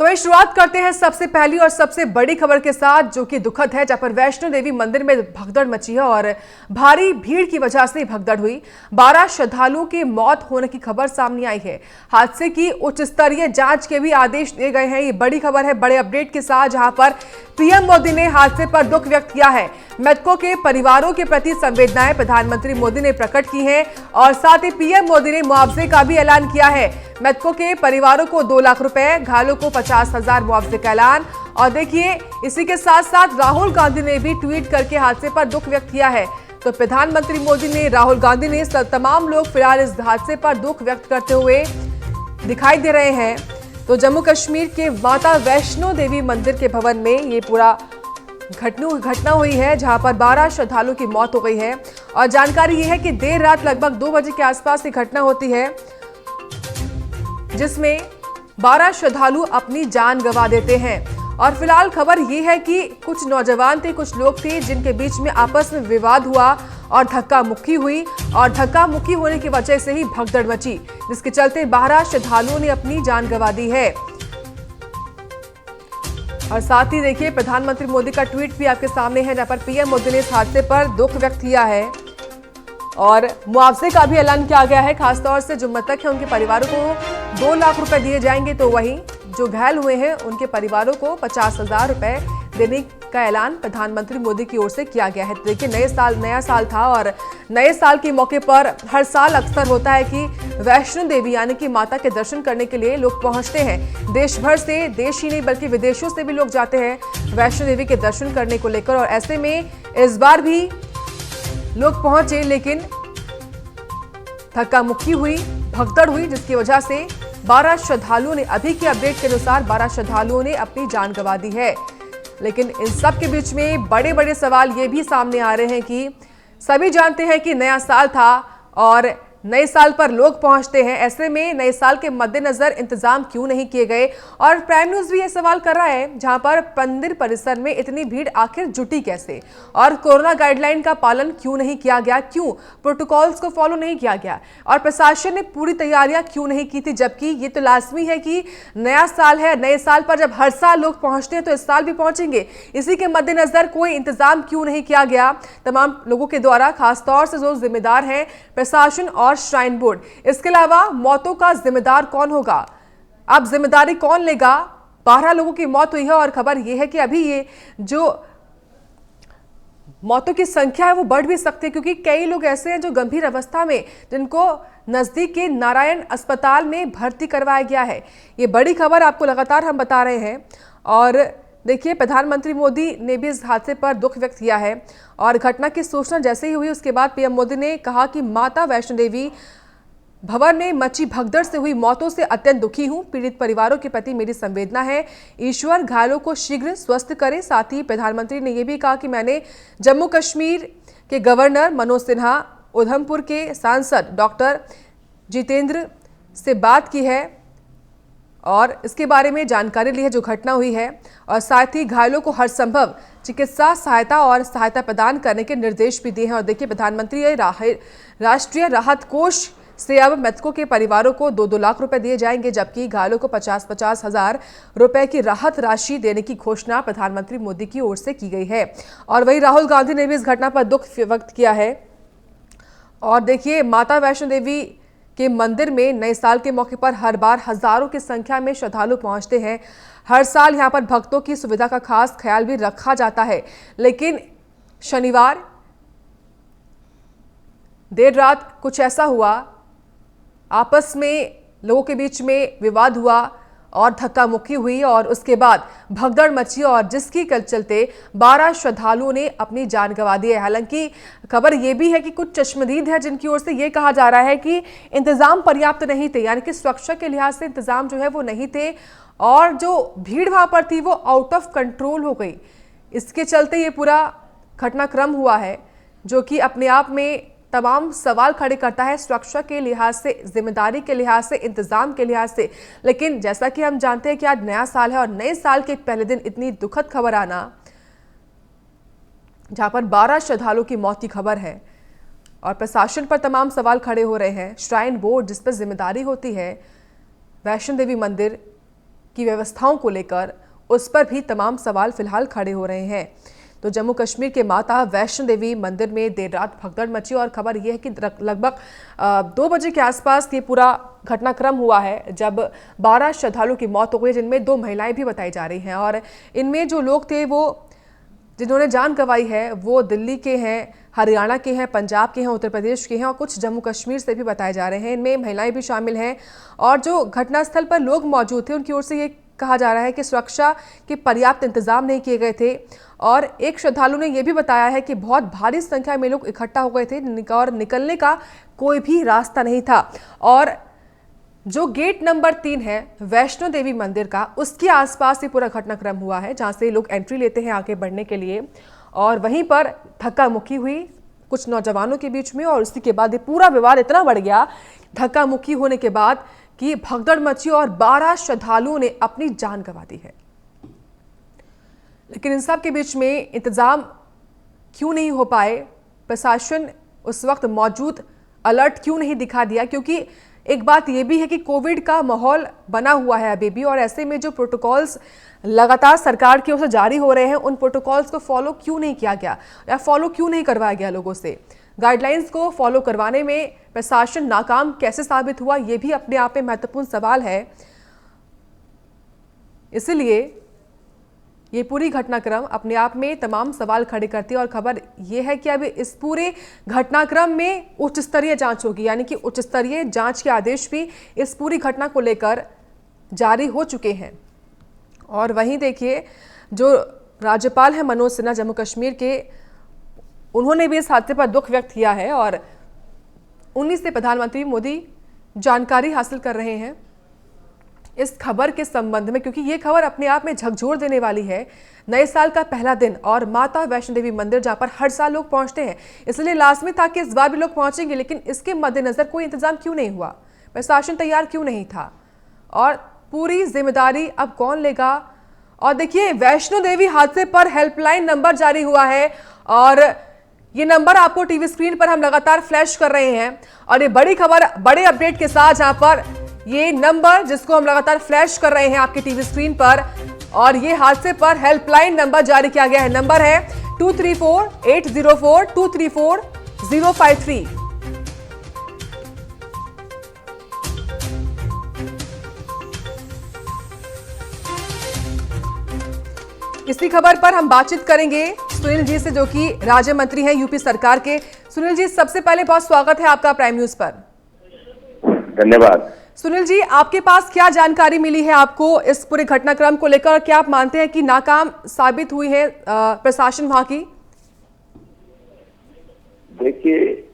तो ये शुरुआत करते हैं सबसे पहली और सबसे बड़ी खबर के साथ, जो कि दुखद है, जहां पर वैष्णो देवी मंदिर में भगदड़ मची है और भारी भीड़ की वजह से भगदड़ हुई। 12 श्रद्धालुओं की मौत होने की खबर सामने आई है। हादसे की उच्च स्तरीय जांच के भी आदेश दिए गए हैं। ये बड़ी खबर है बड़े अपडेट के साथ, जहां पर पीएम मोदी ने हादसे पर दुख व्यक्त किया है। मृतकों के परिवारों के प्रति संवेदनाएं प्रधानमंत्री मोदी ने प्रकट की हैं और साथ ही पीएम मोदी ने मुआवजे का भी ऐलान किया है। मृतकों के परिवारों को 2 लाख रुपए, घायलों को 50,000 मुआवजे का ऐलान। और देखिए, इसी के साथ साथ राहुल गांधी ने भी ट्वीट करके हादसे पर दुख व्यक्त किया है। तो प्रधानमंत्री मोदी ने, राहुल गांधी ने, तमाम लोग फिलहाल इस हादसे पर दुख व्यक्त करते हुए दिखाई दे रहे हैं। तो जम्मू कश्मीर के माता वैष्णो देवी मंदिर के भवन में ये पूरा घटना हुई है, जहां पर 12 श्रद्धालुओं की मौत हो गई है। और जानकारी ये है कि देर रात लगभग 2 बजे के आसपास ये घटना होती है, जिसमें 12 श्रद्धालु अपनी जान गंवा देते हैं। और फिलहाल खबर यह है कि कुछ नौजवान थे, कुछ लोग थे, जिनके बीच में आपस में विवाद हुआ और धक्का मुक्की हुई और धक्का मुक्की होने की वजह से ही भगदड़ मची, जिसके चलते 12 श्रद्धालुओं ने अपनी जान गंवा दी है। और साथ ही देखिए, प्रधानमंत्री मोदी का ट्वीट भी आपके सामने है, जहां पर पीएम मोदी ने इस हादसे पर दुख व्यक्त किया है और मुआवजे का भी ऐलान किया गया है। खासतौर से जो मृतक हैं उनके परिवारों को 2 लाख रुपए दिए जाएंगे, तो वहीं जो घायल हुए हैं उनके परिवारों को 50,000 रुपए देने का ऐलान प्रधानमंत्री मोदी की ओर से किया गया है। देखिए, नया साल था और नए साल के मौके पर हर साल अक्सर होता है कि वैष्णो देवी यानी कि माता के दर्शन करने के लिए लोग पहुंचते हैं। देश भर से, देश ही नहीं बल्कि विदेशों से भी लोग जाते हैं वैष्णो देवी के दर्शन करने को लेकर। और ऐसे में इस बार भी लोग पहुंचे, लेकिन धक्का मुक्की हुई, भगदड़ हुई, जिसकी वजह से 12 श्रद्धालुओं ने, अभी के अपडेट के अनुसार 12 श्रद्धालुओं ने अपनी जान गंवा दी है। लेकिन इन सब के बीच में बड़े बड़े सवाल ये भी सामने आ रहे हैं कि सभी जानते हैं कि नया साल था और नए साल पर लोग पहुंचते हैं। ऐसे में नए साल के मद्देनजर इंतजाम क्यों नहीं किए गए? और प्राइम न्यूज भी यह सवाल कर रहा है, जहां पर मंदिर परिसर में इतनी भीड़ आखिर जुटी कैसे? और कोरोना गाइडलाइन का पालन क्यों नहीं किया गया? क्यों प्रोटोकॉल्स को फॉलो नहीं किया गया? और प्रशासन ने पूरी तैयारियां क्यों नहीं की थी? जबकि ये तो लाजमी है कि नया साल है, नए साल पर जब हर साल लोग पहुंचते हैं तो इस साल भी पहुंचेंगे। इसी के मद्देनजर कोई इंतजाम क्यों नहीं किया गया तमाम लोगों के द्वारा, खासतौर से जो जिम्मेदार हैं प्रशासन और श्राइन बोर्ड? इसके अलावा मौतों का जिम्मेदार कौन होगा? अब जिम्मेदारी कौन लेगा? 12 लोगों की मौत हुई है और खबर यह है कि अभी ये जो मौतों की संख्या है वो बढ़ भी सकती है, क्योंकि कई लोग ऐसे हैं जो गंभीर अवस्था में, जिनको नजदीक के नारायण अस्पताल में भर्ती करवाया गया है। ये बड़ी खबर आपको लगातार हम बता रहे हैं। और देखिए, प्रधानमंत्री मोदी ने भी इस हादसे पर दुख व्यक्त किया है और घटना की सूचना जैसे ही हुई उसके बाद पीएम मोदी ने कहा कि माता वैष्णो देवी भवन में मची भगदड़ से हुई मौतों से अत्यंत दुखी हूं। पीड़ित परिवारों के प्रति मेरी संवेदना है। ईश्वर घायलों को शीघ्र स्वस्थ करे। साथ ही प्रधानमंत्री ने यह भी कहा कि मैंने जम्मू कश्मीर के गवर्नर मनोज सिन्हा, उधमपुर के सांसद डॉक्टर जितेंद्र से बात की है और इसके बारे में जानकारी ली है जो घटना हुई है, और साथ ही घायलों को हर संभव चिकित्सा सहायता प्रदान करने के निर्देश भी दिए हैं। और देखिए, प्रधानमंत्री राष्ट्रीय राहत कोष से अब मृतकों के परिवारों को 2-2 लाख रुपए दिए जाएंगे, जबकि घायलों को 50,000 रुपए की राहत राशि देने की घोषणा प्रधानमंत्री मोदी की ओर से की गई है। और वहीं राहुल गांधी ने भी इस घटना पर दुख व्यक्त किया है। और देखिए, माता वैष्णो देवी के मंदिर में नए साल के मौके पर हर बार हजारों की संख्या में श्रद्धालु पहुंचते हैं। हर साल यहां पर भक्तों की सुविधा का खास ख्याल भी रखा जाता है। लेकिन शनिवार देर रात कुछ ऐसा हुआ, आपस में लोगों के बीच में विवाद हुआ और धक्का मुक्की हुई और उसके बाद भगदड़ मची और जिसकी कल चलते 12 श्रद्धालुओं ने अपनी जान गंवा दी है। हालांकि खबर यह भी है कि कुछ चश्मदीद है जिनकी ओर से यह कहा जा रहा है कि इंतजाम पर्याप्त नहीं थे, यानी कि सुरक्षा के लिहाज से इंतजाम जो है वो नहीं थे और जो भीड़ वहां पर थी वो आउट ऑफ कंट्रोल हो गई। इसके चलते ये पूरा घटनाक्रम हुआ है, जो कि अपने आप में तमाम सवाल खड़े करता है सुरक्षा के लिहाज से, जिम्मेदारी के लिहाज से, इंतजाम के लिहाज से। लेकिन जैसा कि हम जानते हैं कि आज नया साल है और नए साल के पहले दिन इतनी दुखद खबर आना, जहां पर 12 श्रद्धालुओं की मौत की खबर है और प्रशासन पर तमाम सवाल खड़े हो रहे हैं। श्राइन बोर्ड जिस पर जिम्मेदारी होती है वैष्णो देवी मंदिर की व्यवस्थाओं को लेकर उस पर भी तमाम सवाल फिलहाल खड़े हो रहे हैं। तो जम्मू कश्मीर के माता वैष्णो देवी मंदिर में देर रात भगदड़ मची और खबर यह है कि लगभग 2 बजे के आसपास ये पूरा घटनाक्रम हुआ है, जब 12 श्रद्धालुओं की मौत हो गई, जिनमें 2 महिलाएं भी बताई जा रही हैं। और इनमें जो लोग थे वो जिन्होंने जान गंवाई है वो दिल्ली के हैं, हरियाणा के हैं, पंजाब के हैं, उत्तर प्रदेश के हैं और कुछ जम्मू कश्मीर से भी बताए जा रहे हैं। इनमें महिलाएं भी शामिल हैं और जो घटनास्थल पर लोग मौजूद थे उनकी ओर से ये कहा जा रहा है कि सुरक्षा के पर्याप्त इंतजाम नहीं किए गए थे। और एक श्रद्धालु ने यह भी बताया है कि बहुत भारी संख्या में लोग इकट्ठा हो गए थे और निकलने का कोई भी रास्ता नहीं था। और जो गेट नंबर 3 है वैष्णो देवी मंदिर का, उसके आसपास ही पूरा घटनाक्रम हुआ है, जहां से लोग एंट्री लेते हैं आगे बढ़ने के लिए। और वहीं पर धक्का मुक्की हुई कुछ नौजवानों के बीच में और उसी के बाद ये पूरा विवाद इतना बढ़ गया, धक्का मुक्की होने के बाद, कि भगदड़ मची और 12 श्रद्धालुओं ने अपनी जान गंवा दी है। लेकिन इन सब के बीच में इंतजाम क्यों नहीं हो पाए, प्रशासन उस वक्त मौजूद अलर्ट क्यों नहीं दिखा दिया? क्योंकि एक बात यह भी है कि कोविड का माहौल बना हुआ है अभी भी, और ऐसे में जो प्रोटोकॉल्स लगातार सरकार की ओर से जारी हो रहे हैं उन प्रोटोकॉल्स को फॉलो क्यों नहीं किया गया या फॉलो क्यों नहीं करवाया गया लोगों से? गाइडलाइंस को फॉलो करवाने में प्रशासन नाकाम कैसे साबित हुआ, यह भी अपने आप में महत्वपूर्ण सवाल है। इसलिए ये पूरी घटनाक्रम अपने आप में तमाम सवाल खड़े करती है और खबर यह है कि अब इस पूरे घटनाक्रम में उच्च स्तरीय जांच होगी, यानी कि उच्च स्तरीय जांच के आदेश भी इस पूरी घटना को लेकर जारी हो चुके हैं। और वहीं देखिए, जो राज्यपाल हैं मनोज सिन्हा जम्मू कश्मीर के, उन्होंने भी इस हादसे पर दुख व्यक्त किया है और उन्हीं से प्रधानमंत्री मोदी जानकारी हासिल कर रहे हैं इस खबर के संबंध में, क्योंकि ये खबर अपने आप में झकझोर देने वाली है। नए साल का पहला दिन और माता वैष्णो देवी मंदिर, जहां पर हर साल लोग पहुंचते हैं, इसलिए लाजमी था कि इस बार भी लोग पहुंचेंगे। लेकिन इसके मद्देनजर कोई इंतजाम क्यों नहीं हुआ, प्रशासन तैयार क्यों नहीं था, और पूरी जिम्मेदारी अब कौन लेगा? और देखिए, वैष्णो देवी हादसे पर हेल्पलाइन नंबर जारी हुआ है और ये नंबर आपको टीवी स्क्रीन पर हम लगातार फ्लैश कर रहे हैं। और ये बड़ी खबर, बड़े अपडेट के साथ, जहां पर ये नंबर जिसको हम लगातार फ्लैश कर रहे हैं आपके टीवी स्क्रीन पर, और ये हादसे पर हेल्पलाइन नंबर जारी किया गया है। नंबर है 234804234053। इसी खबर पर हम बातचीत करेंगे सुनील जी से, जो कि राज्य मंत्री हैं यूपी सरकार के। सुनील जी, सबसे पहले बहुत स्वागत है आपका प्राइम न्यूज पर। धन्यवाद। सुनील जी, आपके पास क्या जानकारी मिली है आपको इस पूरे घटनाक्रम को लेकर? क्या आप मानते हैं कि नाकाम साबित हुई है प्रशासन वहां की? देखिए,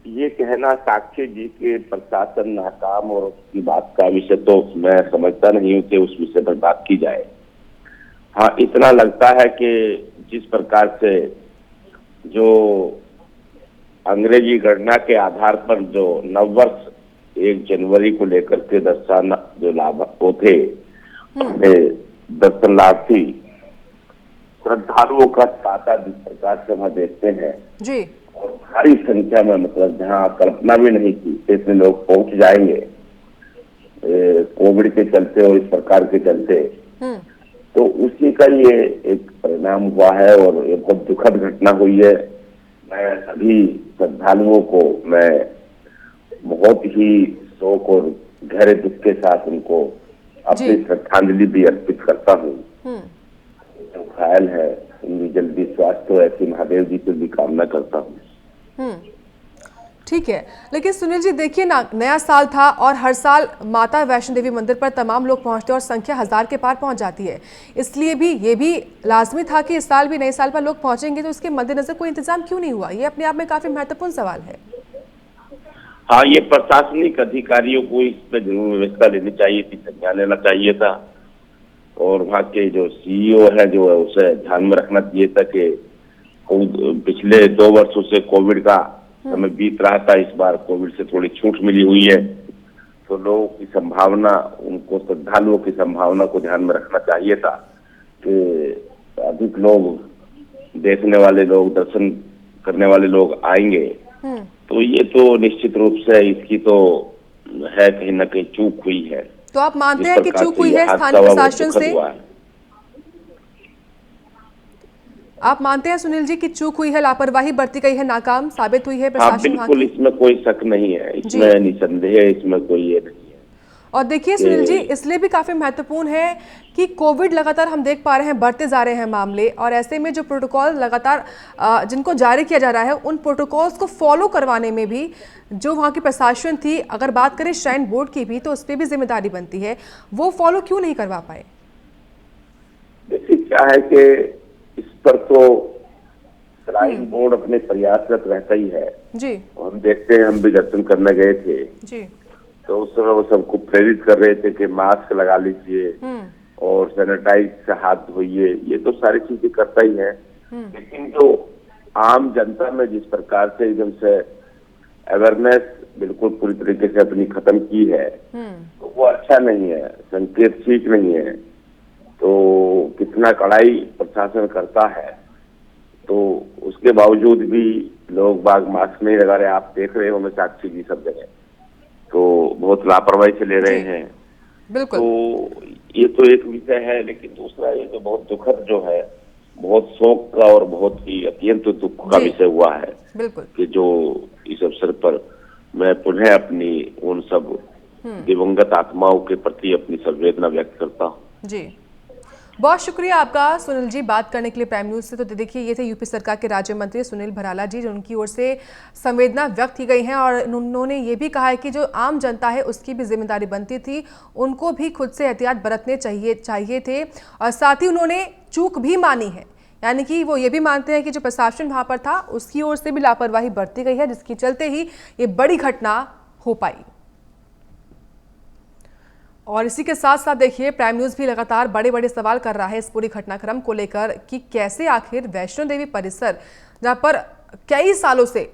ये कहना साक्षी जी के प्रशासन नाकाम और उसकी बात का विषय तो मैं समझता नहीं हूँ कि उस विषय पर बात की जाए। हाँ, इतना लगता है कि जिस प्रकार से जो अंग्रेजी गणना के आधार पर जो नववर्ष 1 जनवरी को लेकर के दर्शन जो लाभुक थे, दर्शनार्थी श्रद्धालुओं का तांता जिस प्रकार से वहां देखते हैं जी, और भारी संख्या में, मतलब जहाँ कल्पना भी नहीं की इतने लोग पहुंच जाएंगे कोविड के चलते और इस प्रकार के चलते, तो उसी का ये एक परिणाम हुआ है और ये बहुत दुखद घटना हुई है। मैं सभी श्रद्धालुओं को मैं बहुत ही शोक और गहरे दुख के साथ उनको अपनी श्रद्धांजलि भी अर्पित करता हूँ। जो घायल है उनकी जल्दी स्वास्थ्य हो, ऐसी महादेव जी से भी कामना करता हूँ। ठीक है, लेकिन सुनील जी देखिए ना, नया साल था और हर साल माता वैष्णो देवी मंदिर पर तमाम लोग पहुंचते हैं और संख्या 1000 के पार पहुंच जाती है, इसलिए भी ये भी लाजमी था कि इस साल भी नए साल पर लोग पहुंचेंगे। तो इसके मद्देनजर कोई इंतजाम क्यों नहीं हुआ, ये अपने आप में काफी महत्वपूर्ण सवाल है। हाँ, ये प्रशासनिक अधिकारियों को इस पर जरूर व्यवस्था लेनी चाहिए थी, संज्ञान लेना चाहिए था, और वहाँ के जो सीईओ है जो है उसे ध्यान में रखना चाहिए था कि पिछले 2 वर्षों से कोविड का समय बीत रहा था, इस बार कोविड से थोड़ी छूट मिली हुई है, तो लोगों की संभावना, उनको श्रद्धालुओं की संभावना को ध्यान में रखना चाहिए था कि अधिक लोग देखने वाले लोग, दर्शन करने वाले लोग आएंगे। तो ये तो निश्चित रूप से इसकी तो है कहीं ना कहीं चूक हुई है। तो आप मानते जिस हैं कि प्रकार चूक से हुई ये है हादसा स्थानीय हुआ वो प्रशासन दुखद से? हुआ है। आप मानते हैं सुनील जी कि चूक हुई है, लापरवाही बरती गई है, नाकाम साबित हुई है हाँ प्रशासन वहां बिल्कुल, की? इसमें कोई शक नहीं है, जी। इसमें निसंदेह इसमें कोई ये नहीं है और देखिए सुनील जी, कि इसलिए भी काफी महत्वपूर्ण है कि कोविड लगातार हम देख पा रहे हैं बढ़ते जा रहे हैं मामले, और ऐसे में जो प्रोटोकॉल लगातार जिनको जारी किया जा रहा है उन प्रोटोकॉल्स को फॉलो करवाने में भी जो वहाँ की प्रशासन थी, अगर बात करें श्राइन बोर्ड की भी, तो उस पर भी जिम्मेदारी बनती है। वो फॉलो क्यों नहीं करवा पाए? देखिए क्या है कि इस पर तो श्राइन बोर्ड अपने प्रयासरत रहता ही है। जी और हम देखते हैं, हम भी दर्शन करने गए थे जी। तो उस समय वो सबको प्रेरित कर रहे थे कि मास्क लगा लीजिए और सैनिटाइज से हाथ धोइए, ये तो सारी चीजें करता ही है। लेकिन जो आम जनता में जिस प्रकार से एकदम से अवेयरनेस बिल्कुल पूरी तरीके से अपनी खत्म की है, तो वो अच्छा नहीं है, संकेत ठीक नहीं है। तो कितना कड़ाई प्रशासन करता है, तो उसके बावजूद भी लोग बाग मास्क नहीं लगा रहे। आप देख रहे हो, मैं साक्षी जी सब जगह तो बहुत लापरवाही से ले रहे जी, हैं। बिल्कुल। तो ये तो एक विषय है, लेकिन दूसरा ये तो बहुत दुखद जो है, बहुत शोक का और बहुत ही अत्यंत दुख का जी। विषय हुआ है बिल्कुल। कि जो इस अवसर पर मैं पुनः अपनी उन सब दिवंगत आत्माओं के प्रति अपनी संवेदना व्यक्त करता हूँ। जी, बहुत शुक्रिया आपका सुनील जी बात करने के लिए प्राइम न्यूज से। तो देखिए, ये थे यूपी सरकार के राज्य मंत्री सुनील भराला जी, जिनकी ओर से संवेदना व्यक्त की गई है, और उन्होंने ये भी कहा है कि जो आम जनता है उसकी भी जिम्मेदारी बनती थी, उनको भी खुद से एहतियात बरतने चाहिए थे। और साथ ही उन्होंने चूक भी मानी है, यानी कि वो ये भी मानते हैं कि जो प्रशासन वहां पर था उसकी ओर से भी लापरवाही बरती गई है, जिसके चलते ही ये बड़ी घटना हो पाई। और इसी के साथ साथ देखिए, प्राइम न्यूज भी लगातार बड़े बड़े सवाल कर रहा है इस पूरी घटनाक्रम को लेकर कि कैसे आखिर वैष्णो देवी परिसर, जहां पर कई सालों से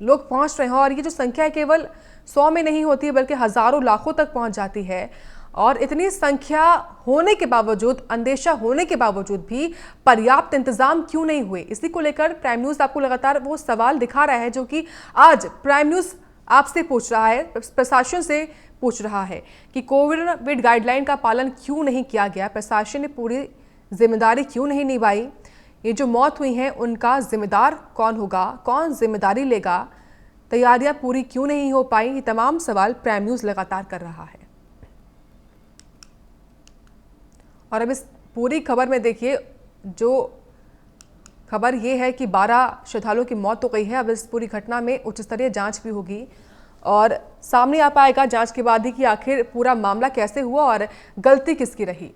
लोग पहुंच रहे हैं, और ये जो संख्या है केवल 100 में नहीं होती बल्कि हजारों लाखों तक पहुंच जाती है, और इतनी संख्या होने के बावजूद, अंदेशा होने के बावजूद भी पर्याप्त इंतजाम क्यों नहीं हुए? इसी को लेकर प्राइम न्यूज आपको लगातार वो सवाल दिखा रहा है जो कि आज प्राइम न्यूज आपसे पूछ रहा है, प्रशासन से पूछ रहा है कि कोविड गाइडलाइन का पालन क्यों नहीं किया गया, प्रशासन ने पूरी जिम्मेदारी क्यों नहीं निभाई, ये जो मौत हुई है उनका जिम्मेदार कौन होगा, कौन जिम्मेदारी लेगा, तैयारियां पूरी क्यों नहीं हो पाई, ये तमाम सवाल प्राइम न्यूज लगातार कर रहा है। और अब इस पूरी खबर में देखिए, जो खबर ये है कि 12 श्रद्धालुओं की मौत हो गई है। अब इस पूरी घटना में उच्च स्तरीय जांच भी होगी और सामने आ पाएगा जांच के बाद ही कि आखिर पूरा मामला कैसे हुआ और गलती किसकी रही।